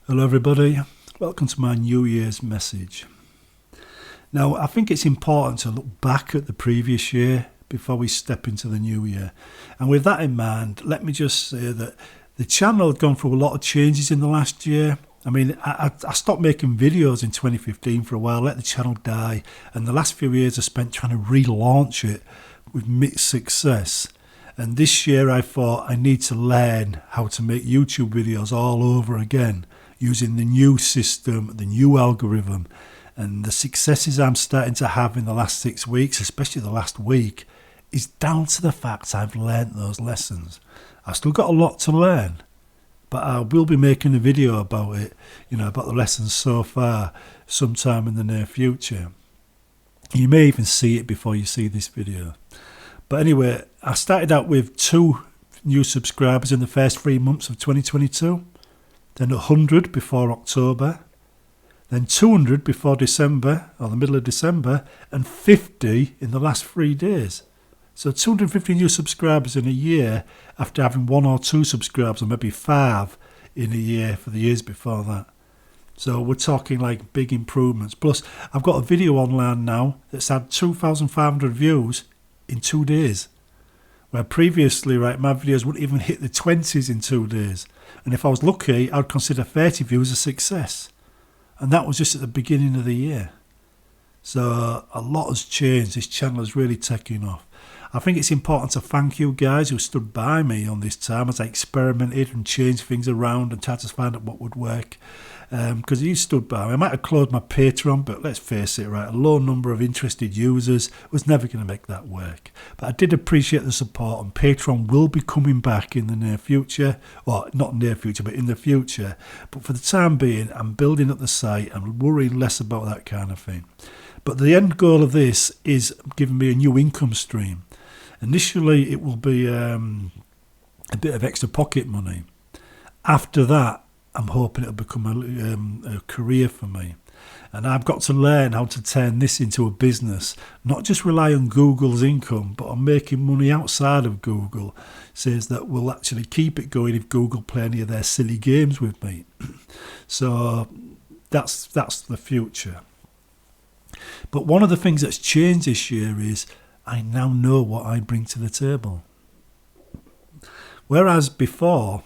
Hello everybody, welcome to my New Year's message. Now I think it's important to look back at the previous year before we step into the new year. And with that in mind, let me just say that the channel had gone through a lot of changes in the last year. I mean, I stopped making videos in 2015 for a while, let the channel die, and the last few years I spent trying to relaunch it with mixed success. And this year I thought I need to learn how to make YouTube videos all over again, using the new system, the new algorithm, and the successes I'm starting to have in the last 6 weeks, especially the last week, is down to the fact I've learnt those lessons. I've still got a lot to learn, but I will be making a video about it, about the lessons so far sometime in the near future. You may even see it before you see this video. But anyway, I started out with 2 new subscribers in the first 3 months of 2022. Then 100 before October, then 200 before December, or the middle of December, and 50 in the last 3 days. So 250 new subscribers in a year after having 1 or 2 subscribers, or maybe 5 in a year for the years before that. So we're talking like big improvements. Plus, I've got a video online now that's had 2,500 views in 2 days. Where previously, my videos wouldn't even hit the 20s in 2 days. And if I was lucky, I'd consider 30 views a success. And that was just at the beginning of the year. So a lot has changed. This channel is really taking off. I think it's important to thank you guys who stood by me on this time as I experimented and changed things around and tried to find out what would work. Because you stood by me. I might have closed my Patreon, but let's face it, a low number of interested users was never going to make that work. But I did appreciate the support, and Patreon will be coming back in the near future. Well, not near future, but in the future. But for the time being, I'm building up the site and worrying less about that kind of thing. But the end goal of this is giving me a new income stream. Initially, it will be a bit of extra pocket money. After that, I'm hoping it'll become a career for me. And I've got to learn how to turn this into a business, not just rely on Google's income, but on making money outside of Google. Says that we'll actually keep it going if Google play any of their silly games with me. So that's the future. But one of the things that's changed this year is I now know what I bring to the table. Whereas before,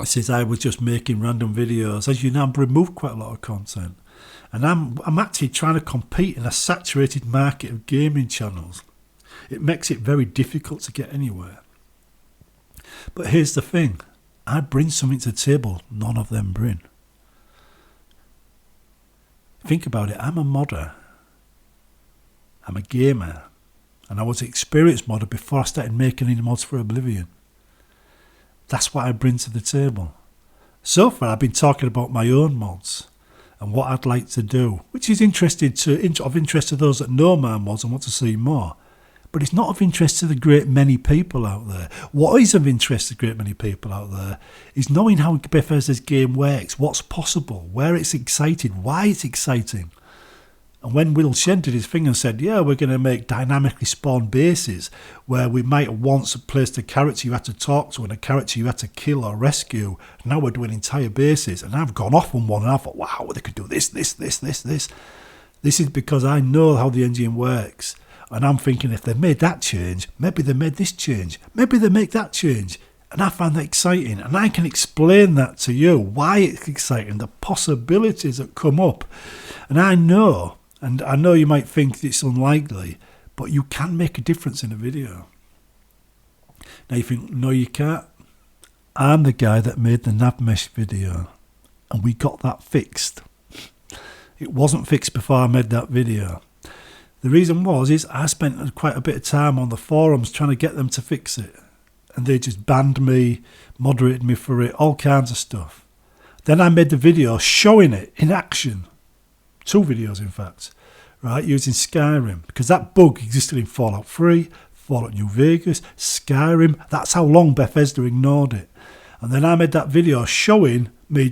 since I was just making random videos, as you know, I've removed quite a lot of content. And I'm actually trying to compete in a saturated market of gaming channels. It makes it very difficult to get anywhere. But here's the thing. I bring something to the table none of them bring. Think about it. I'm a modder. I'm a gamer. And I was an experienced modder before I started making any mods for Oblivion. That's what I bring to the table. So far, I've been talking about my own mods and what I'd like to do, which is of interest to those that know my mods and want to see more. But it's not of interest to the great many people out there. What is of interest to the great many people out there is knowing how Bethesda's game works, what's possible, where it's exciting, why it's exciting. And when Will Shen did his thing and said, yeah, we're going to make dynamically spawned bases where we might have once placed a character you had to talk to and a character you had to kill or rescue. Now we're doing entire bases. And I've gone off on one and I thought, wow, they could do this. This is because I know how the engine works. And I'm thinking if they made that change, maybe they made this change. Maybe they make that change. And I find that exciting. And I can explain that to you, why it's exciting, the possibilities that come up. And I know you might think it's unlikely, but you can make a difference in a video. Now you think, no you can't. I'm the guy that made the Navmesh video, and we got that fixed. It wasn't fixed before I made that video. The reason is I spent quite a bit of time on the forums trying to get them to fix it. And they just banned me, moderated me for it, all kinds of stuff. Then I made the video showing it in action. 2 videos in fact, using Skyrim, because that bug existed in Fallout 3, Fallout New Vegas, Skyrim. That's how long Bethesda ignored it. And then I made that video showing me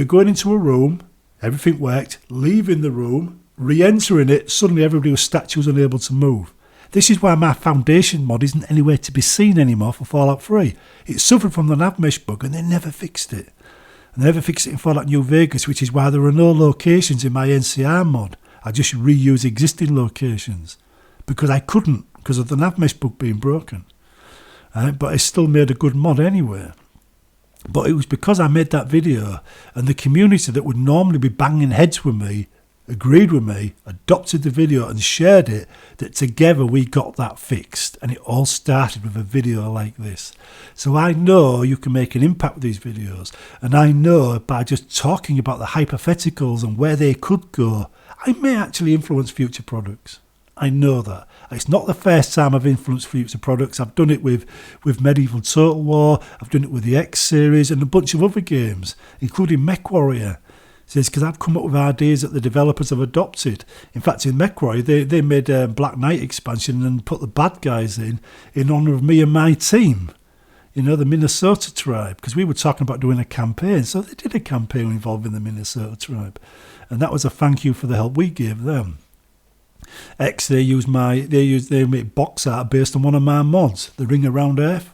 going into a room, everything worked, leaving the room, re-entering it, suddenly everybody was statues unable to move. This is why my Foundation mod isn't anywhere to be seen anymore for Fallout 3. It suffered from the Navmesh bug and they never fixed it. And I never fixed it in Fallout New Vegas, which is why there are no locations in my NCR mod. I just reuse existing locations because I couldn't, because of the NavMesh bug being broken. But I still made a good mod anyway. But it was because I made that video and the community that would normally be banging heads with me agreed with me, adopted the video and shared it, that together we got that fixed. And it all started with a video like this. So I know you can make an impact with these videos. And I know by just talking about the hypotheticals and where they could go, I may actually influence future products. I know that. It's not the first time I've influenced future products. I've done it with Medieval Total War. I've done it with the X series and a bunch of other games, including MechWarrior. Says because I've come up with ideas that the developers have adopted. In fact, in MechWarrior, they made a Black Knight expansion and put the bad guys in honour of me and my team. You know, the Minnesota tribe, because we were talking about doing a campaign. So they did a campaign involving the Minnesota tribe. And that was a thank you for the help we gave them. X, they made box art based on one of my mods, the Ring Around Earth,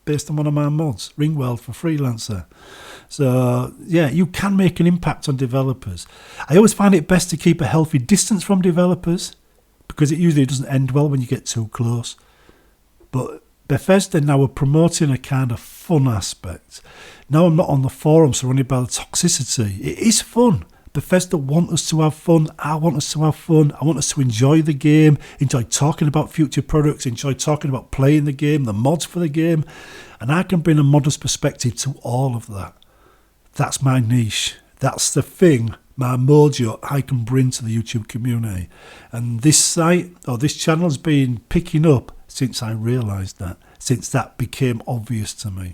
based on one of my mods, Ringworld for Freelancer. So, yeah, you can make an impact on developers. I always find it best to keep a healthy distance from developers because it usually doesn't end well when you get too close. But Bethesda now are promoting a kind of fun aspect. Now I'm not on the forum surrounded by the toxicity. It is fun. Bethesda want us to have fun. I want us to have fun. I want us to enjoy the game, enjoy talking about future products, enjoy talking about playing the game, the mods for the game. And I can bring a modest perspective to all of that. That's my niche. That's the thing, my mojo I can bring to the YouTube community. And this site, or this channel has been picking up since I realised that, since that became obvious to me.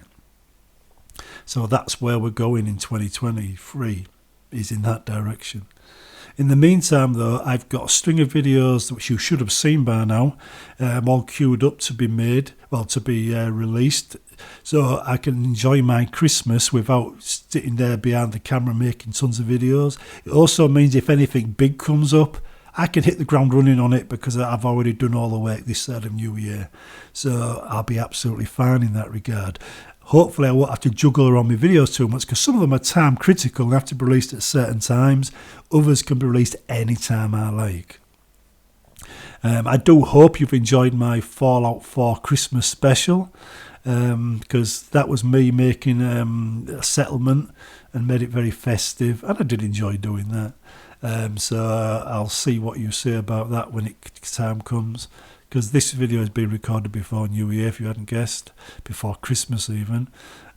So that's where we're going in 2023, is in that direction. In the meantime, though, I've got a string of videos which you should have seen by now, all queued up to be released, so I can enjoy my Christmas without sitting there behind the camera making tons of videos. It also means if anything big comes up, I can hit the ground running on it because I've already done all the work this side of New Year. So I'll be absolutely fine in that regard. Hopefully I won't have to juggle around my videos too much because some of them are time critical and have to be released at certain times. Others can be released anytime I like. I do hope you've enjoyed my Fallout 4 Christmas special because that was me making a settlement and made it very festive, and I did enjoy doing that. So I'll see what you say about that when time comes. Because this video has been recorded before New Year, if you hadn't guessed, before Christmas even.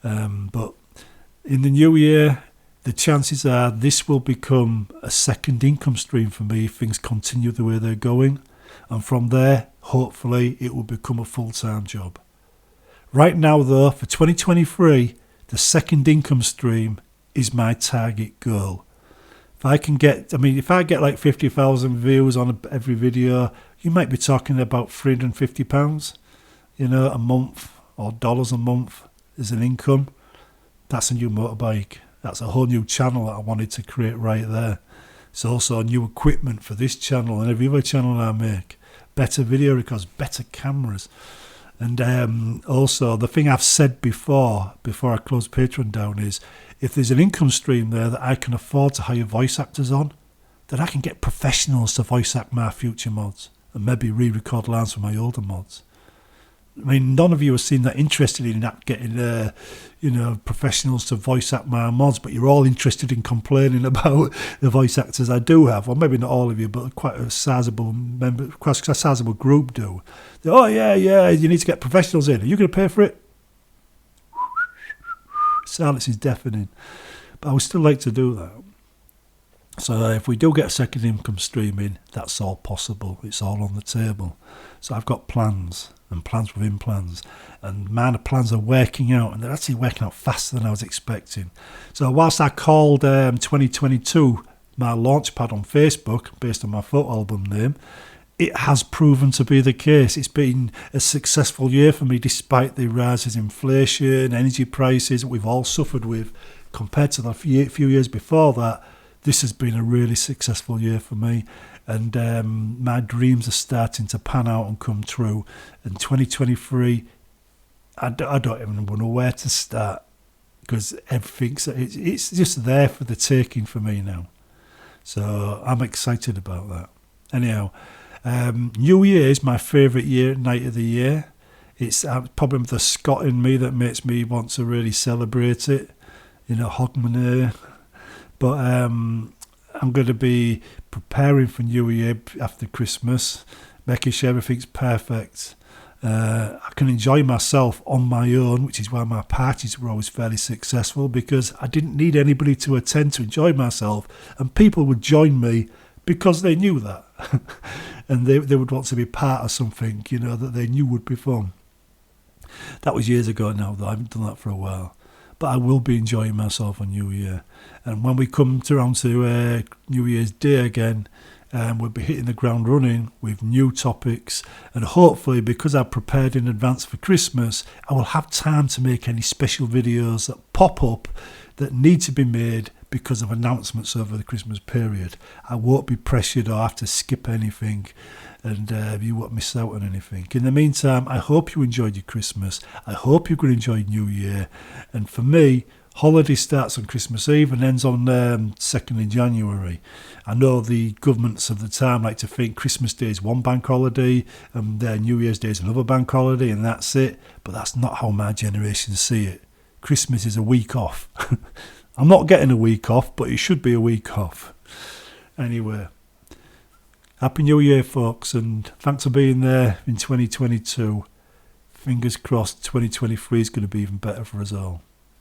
But in the New Year, the chances are this will become a second income stream for me if things continue the way they're going. And from there, hopefully, it will become a full-time job. Right now, though, for 2023, the second income stream is my target goal. If I get like 50,000 views on every video, you might be talking about £350, a month, or dollars a month as an income. That's a new motorbike. That's a whole new channel that I wanted to create right there. It's also new equipment for this channel and every other channel I make. Better video records, better cameras. And also, the thing I've said before I close Patreon down is, if there's an income stream there that I can afford to hire voice actors on, then I can get professionals to voice act my future mods and maybe re-record lines from my older mods. I mean, none of you have seemed that interested in that, getting professionals to voice act my mods, but you're all interested in complaining about the voice actors I do have. Well, maybe not all of you, but quite a sizable group do. Oh yeah, you need to get professionals in. Are you going to pay for it? Silence is deafening. But I would still like to do that. So if we do get a second income stream in, that's all possible. It's all on the table. So I've got plans and plans within plans. And man, the plans are working out, and they're actually working out faster than I was expecting. So whilst I called 2022 my launch pad on Facebook, based on my photo album name, it has proven to be the case. It's been a successful year for me despite the rises in inflation, energy prices that we've all suffered with. Compared to the few years before that, this has been a really successful year for me. And my dreams are starting to pan out and come true. And 2023, I don't even know where to start. because it's just there for the taking for me now. So I'm excited about that. Anyhow, New Year is my favourite night of the year. It's probably the Scot in me that makes me want to really celebrate it. Hogmanay. But I'm going to be preparing for New Year after Christmas, making sure everything's perfect. I can enjoy myself on my own, which is why my parties were always fairly successful, because I didn't need anybody to attend to enjoy myself, and people would join me because they knew that. And they would want to be part of something, that they knew would be fun. That was years ago now, though. I haven't done that for a while. But I will be enjoying myself on New Year. And when we come around to New Year's Day again, we'll be hitting the ground running with new topics. And hopefully, because I've prepared in advance for Christmas, I will have time to make any special videos that pop up that need to be made because of announcements over the Christmas period. I won't be pressured or have to skip anything, and you won't miss out on anything. In the meantime, I hope you enjoyed your Christmas. I hope you're going to enjoy New Year. And for me, holiday starts on Christmas Eve and ends on 2nd of January. I know the governments of the time like to think Christmas Day is one bank holiday and New Year's Day is another bank holiday, and that's it. But that's not how my generation see it. Christmas is a week off. I'm not getting a week off, but it should be a week off. Anyway, Happy New Year, folks, and thanks for being there in 2022. Fingers crossed 2023 is going to be even better for us all.